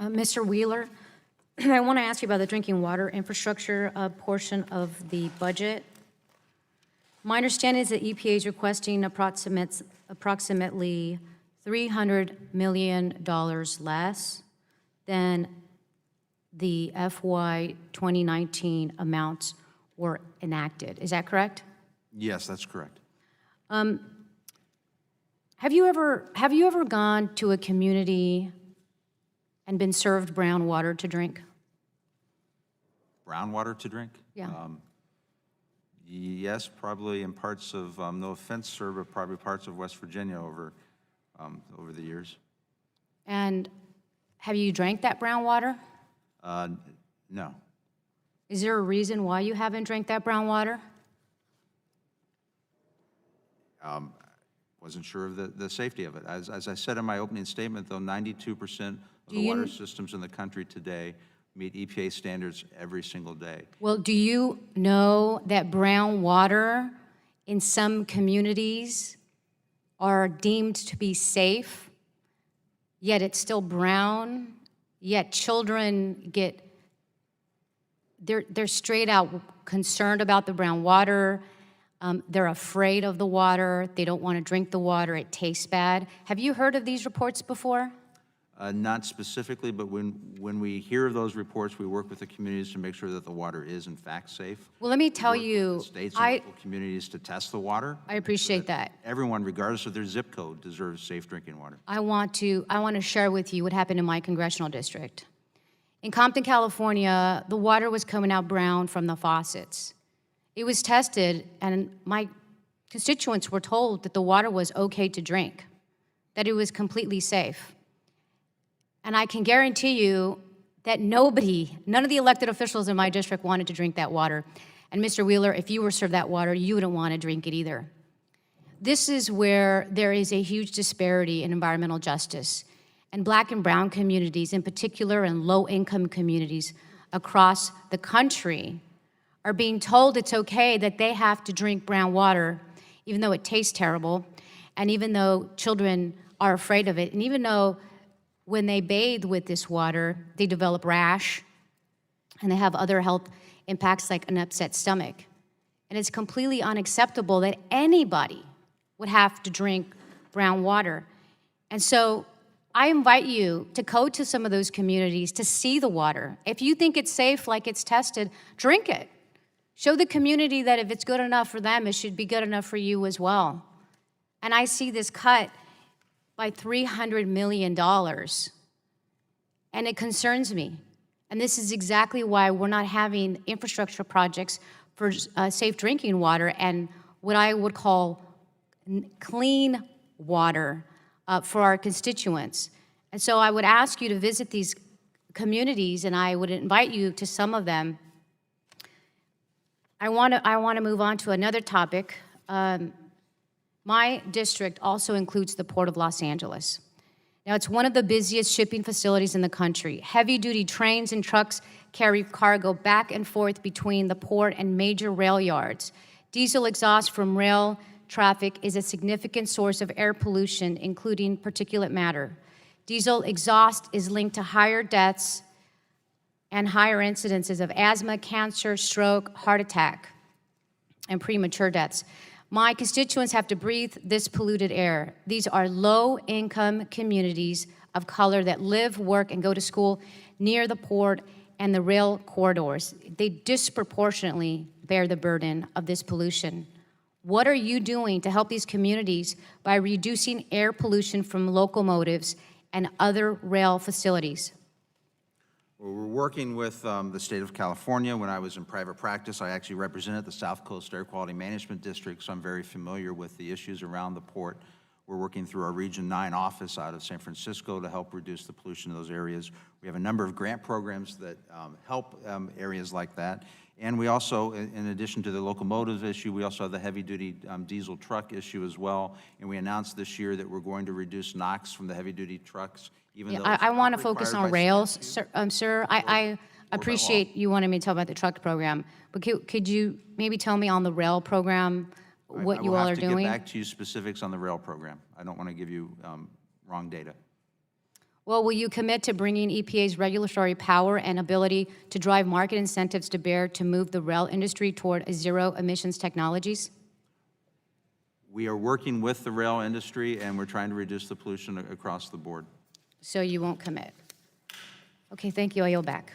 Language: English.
Mr. Wheeler, I want to ask you about the drinking water infrastructure portion of the budget. My understanding is that EPA is requesting approximately $300 million less than the FY 2019 amounts were enacted. Is that correct? Yes, that's correct. Have you ever gone to a community and been served brown water to drink? Brown water to drink? Yeah. Yes, probably in parts of, no offense, sir, but probably parts of West Virginia over the years. And have you drank that brown water? No. Is there a reason why you haven't drank that brown water? Wasn't sure of the safety of it. As I said in my opening statement, though, 92% of Do the you- water systems in the country today meet EPA standards every single day. Well, do you know that brown water in some communities are deemed to be safe, yet it's still brown, yet children they're straight out concerned about the brown water. They're afraid of the water. They don't want to drink the water. It tastes bad. Have you heard of these reports before? Not specifically, but when we hear of those reports, we work with the communities to make sure that the water is in fact safe. Well, let me We tell work with you, the states and local communities to test the water. I appreciate that. Everyone, regardless of their zip code, deserves safe drinking water. I want to share with you what happened in my congressional district. In Compton, California, the water was coming out brown from the faucets. It was tested, and my constituents were told that the water was okay to drink, that it was completely safe. And I can guarantee you that none of the elected officials in my district wanted to drink that water. And Mr. Wheeler, if you were served that water, you wouldn't want to drink it either. This is where there is a huge disparity in environmental justice. And Black and brown communities in particular, and low-income communities across the country are being told it's okay that they have to drink brown water, even though it tastes terrible, and even though children are afraid of it, and even though when they bathe with this water, they develop rash, and they have other health impacts like an upset stomach. And it's completely unacceptable that anybody would have to drink brown water. And so I invite you to go to some of those communities to see the water. If you think it's safe, like it's tested, drink it. Show the community that if it's good enough for them, it should be good enough for you as well. And I see this cut by $300 million, and it concerns me. And this is exactly why we're not having infrastructure projects for safe drinking water and what I would call clean water for our constituents. And so I would ask you to visit these communities, and I would invite you to some of them. I want to move on to another topic. My district also includes the Port of Los Angeles. Now, it's one of the busiest shipping facilities in the country. Heavy-duty trains and trucks carry cargo back and forth between the port and major rail yards. Diesel exhaust from rail traffic is a significant source of air pollution, including particulate matter. Diesel exhaust is linked to higher deaths and higher incidences of asthma, cancer, stroke, heart attack, and premature deaths. My constituents have to breathe this polluted air. These are low-income communities of color that live, work, and go to school near the port and the rail corridors. They disproportionately bear the burden of this pollution. What are you doing to help these communities by reducing air pollution from locomotives and other rail facilities? Well, we're working with the state of California. When I was in private practice, I actually represented the South Coast Air Quality Management District, so I'm very familiar with the issues around the port. We're working through our Region 9 office out of San Francisco to help reduce the pollution in those areas. We have a number of grant programs that help areas like that. And we also, in addition to the locomotive issue, we also have the heavy-duty diesel truck issue as well. And we announced this year that we're going to reduce NOx from the heavy-duty trucks, even though I want to focus on rails, sir. I appreciate you wanting me to talk about the truck program, but could you maybe tell me on the rail program what you all are doing? I will have to get back to you specifics on the rail program. I don't want to give you wrong data. Well, will you commit to bringing EPA's regulatory power and ability to drive market incentives to bear to move the rail industry toward a zero-emissions technologies? We are working with the rail industry, and we're trying to reduce the pollution across the board. So you won't commit? Okay, thank you. I yield back.